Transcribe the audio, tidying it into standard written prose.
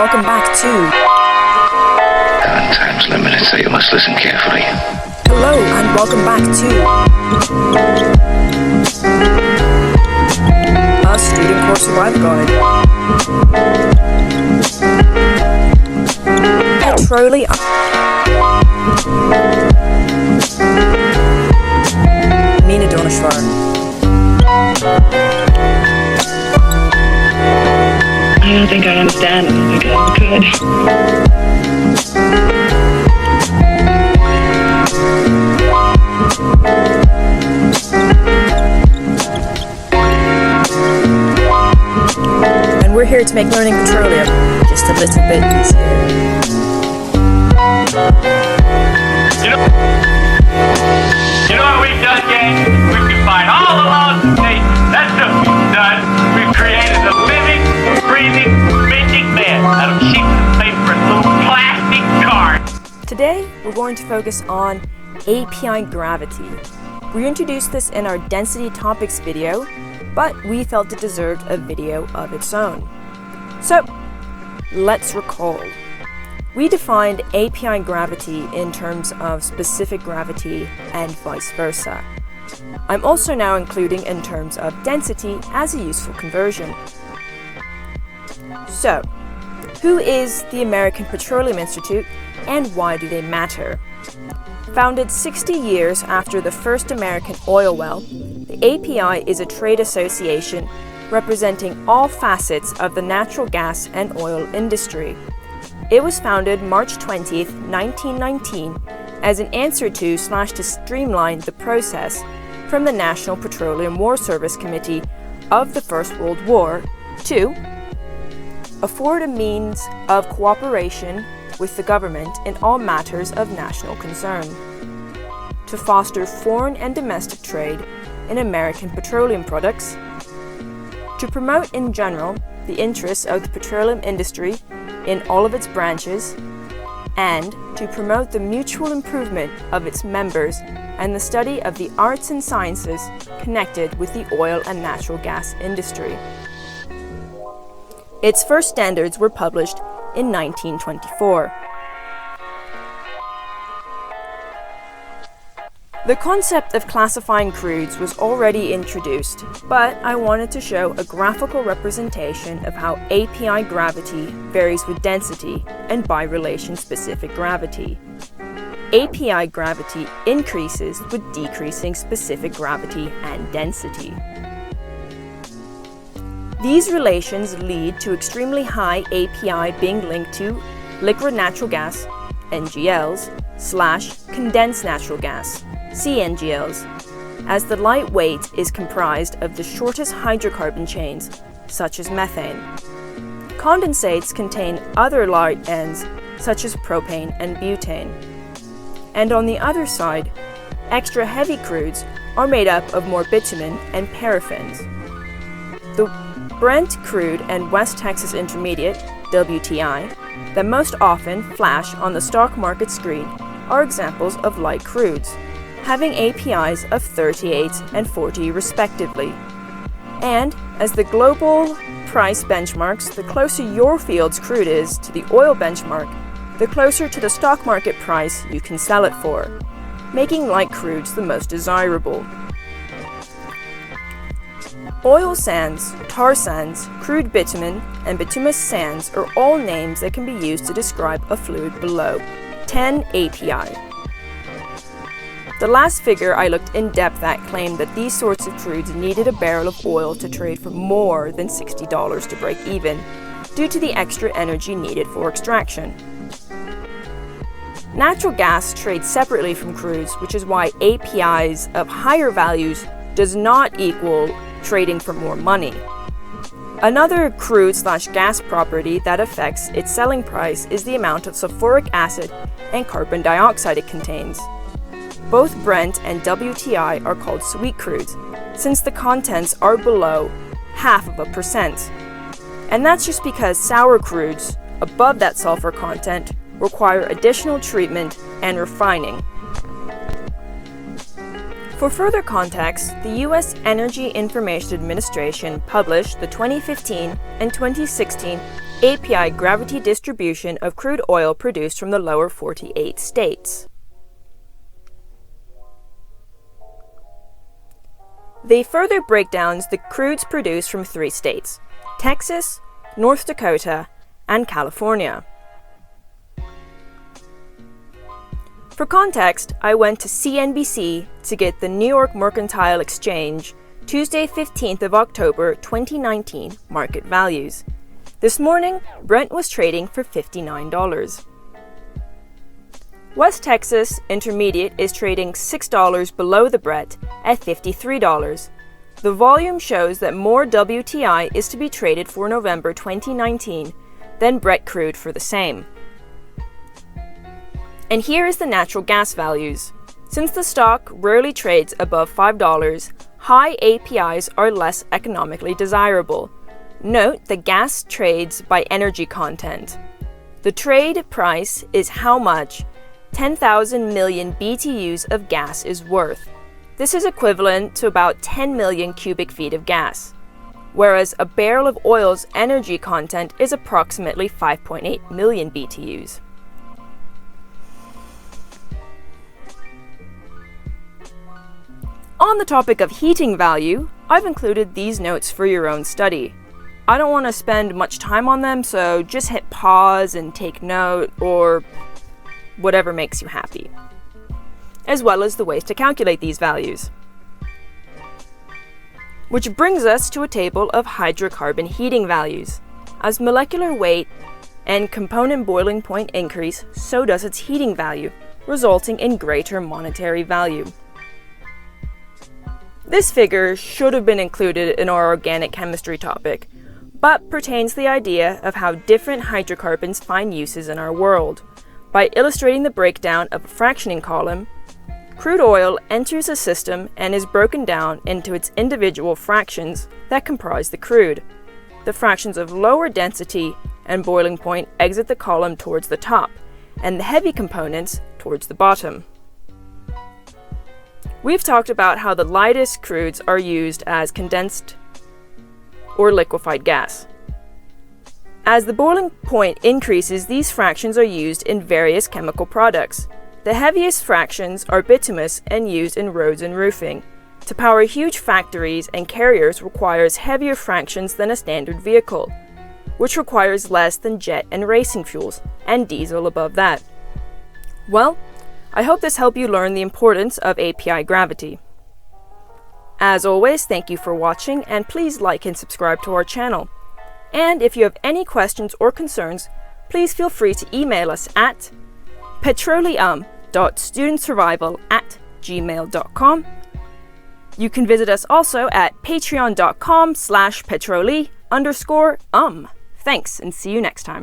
welcome back to... Time's limited, so you must listen carefully. Hello, and welcome back to... a Student Course Survival Guide. Petrole-um. Mina Donishvar. I don't think I understand. I don't think I ever could. And we're here to make learning petroleum just a little bit easier. You know what we've done, gang? We've defied all the laws of nature. That's what we've done. We've created a living, breathing, bending man out of sheets of paper and little plastic cards. Today, we're going to focus on API gravity. We introduced this in our density topics video, but we felt it deserved a video of its own. So, let's recall. We defined API gravity in terms of specific gravity and vice versa. I'm also now including in terms of density as a useful conversion. So, who is the American Petroleum Institute and why do they matter? Founded 60 years after the first American oil well, the API is a trade association representing all facets of the natural gas and oil industry. It was founded March 20th, 1919 as an answer to / to streamline the process from the National Petroleum War Service Committee of the First World War to afford a means of cooperation with the government in all matters of national concern, to foster foreign and domestic trade in American petroleum products, to promote in general the interests of the petroleum industry in all of its branches, and to promote the mutual improvement of its members and the study of the arts and sciences connected with the oil and natural gas industry. Its first standards were published in 1924. The concept of classifying crudes was already introduced, but I wanted to show a graphical representation of how API gravity varies with density and by relation specific gravity. API gravity increases with decreasing specific gravity and density. These relations lead to extremely high API being linked to liquid natural gas, NGLs, / condensed natural gas, CNGLs, as the light weight is comprised of the shortest hydrocarbon chains, such as methane. Condensates contain other light ends, such as propane and butane. And on the other side, extra heavy crudes are made up of more bitumen and paraffins. The Brent crude and West Texas Intermediate, WTI, that most often flash on the stock market screen are examples of light crudes, having APIs of 38 and 40 respectively. And as the global price benchmarks, the closer your field's crude is to the oil benchmark, the closer to the stock market price you can sell it for, making light crudes the most desirable. Oil sands, tar sands, crude bitumen, and bituminous sands are all names that can be used to describe a fluid below 10 API. The last figure I looked in depth at claimed that these sorts of crudes needed a barrel of oil to trade for more than $60 to break even, due to the extra energy needed for extraction. Natural gas trades separately from crudes, which is why APIs of higher values does not equal trading for more money. Another crude / gas property that affects its selling price is the amount of sulfuric acid and carbon dioxide it contains. Both Brent and WTI are called sweet crudes, since the contents are below 0.5%. And that's just because sour crudes, above that sulfur content, require additional treatment and refining. For further context, the U.S. Energy Information Administration published the 2015 and 2016 API gravity distribution of crude oil produced from the lower 48 states. They further break down the crudes produced from 3 states: Texas, North Dakota, and California. For context, I went to CNBC to get the New York Mercantile Exchange Tuesday 15th of October 2019 market values. This morning, Brent was trading for $59. West Texas Intermediate is trading $6 below the Brent at $53. The volume shows that more WTI is to be traded for November 2019 than Brent crude for the same. And here is the natural gas values. Since the stock rarely trades above $5, high APIs are less economically desirable. Note that gas trades by energy content. The trade price is how much 10,000 million BTUs of gas is worth. This is equivalent to about 10 million cubic feet of gas, whereas a barrel of oil's energy content is approximately 5.8 million BTUs. On the topic of heating value, I've included these notes for your own study. I don't want to spend much time on them, so just hit pause and take note, or whatever makes you happy, as well as the ways to calculate these values. Which brings us to a table of hydrocarbon heating values. As molecular weight and component boiling point increase, so does its heating value, resulting in greater monetary value. This figure should have been included in our organic chemistry topic, but pertains to the idea of how different hydrocarbons find uses in our world. By illustrating the breakdown of a fractioning column, crude oil enters a system and is broken down into its individual fractions that comprise the crude. The fractions of lower density and boiling point exit the column towards the top, and the heavy components towards the bottom. We've talked about how the lightest crudes are used as condensed or liquefied gas. As the boiling point increases, these fractions are used in various chemical products. The heaviest fractions are bituminous and used in roads and roofing. To power huge factories and carriers requires heavier fractions than a standard vehicle, which requires less than jet and racing fuels, and diesel above that. Well, I hope this helped you learn the importance of API gravity. As always, thank you for watching, and please like and subscribe to our channel. And if you have any questions or concerns, please feel free to email us at petroleum.studentsurvival@gmail.com. You can visit us also at patreon.com/petrole_um. Thanks, and see you next time.